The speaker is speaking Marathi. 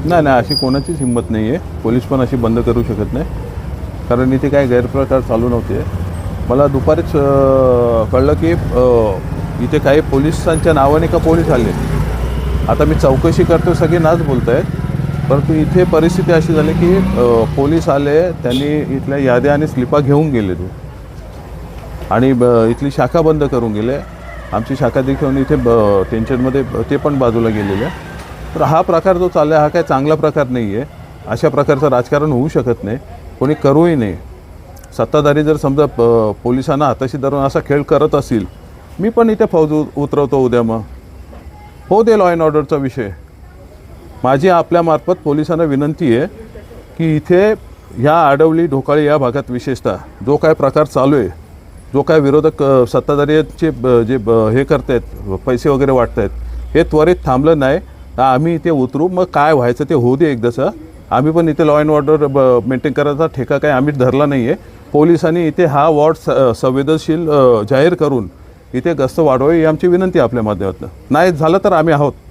नाही नाही, अशी कोणाचीच हिंमत नाही आहे. पोलीस पण अशी बंद करू शकत नाही, कारण इथे काही गैरप्रकार चालू नव्हते. मला दुपारीच कळलं की इथे काही पोलिसांच्या नावाने का पोलीस आले. आता मी चौकशी करतो, सगळे नाच बोलत आहेत, परंतु इथे परिस्थिती अशी झाली की पोलीस आले, त्यांनी इथल्या याद्या आणि स्लिपा घेऊन गेले ते, आणि इथली शाखा बंद करून गेले. आमची शाखा देखील इथे टेन्शनमध्ये ते पण बाजूला गेलेले. तर हा प्रकार जो चालला आहे हा काय चांगला प्रकार नाही आहे. अशा प्रकारचं राजकारण होऊ शकत नाही, कोणी करूही नाही. सत्ताधारी जर समजा पोलिसांना हाताशी धरून असा खेळ करत असतील, मी पण इथे फौज उतरवतो उद्या. मग हो दे लॉ अँड ऑर्डरचा विषय. माझी आपल्यामार्फत पोलिसांना विनंती आहे की इथे ह्या आडवली ढोकाळी या भागात विशेषतः जो काय प्रकार चालू आहे, जो काय विरोधक सत्ताधारीचे जे हे करत आहेत, पैसे वगैरे वाटत आहेत, हे त्वरित थांबलं नाही तर आम्ही इथे उतरू. मग काय व्हायचं ते होऊ दे एकदाचं. आम्ही पण इथे लॉ अँड ऑर्डर मेंटेन करायचा ठेका काय आम्ही धरला नाही आहे. पोलिसांनी इथे हा वॉर्ड संवेदनशील जाहीर करून इथे गस्त वाढवावी ही आमची विनंती आपल्या माध्यमातून. नाही झालं तर आम्ही आहोत.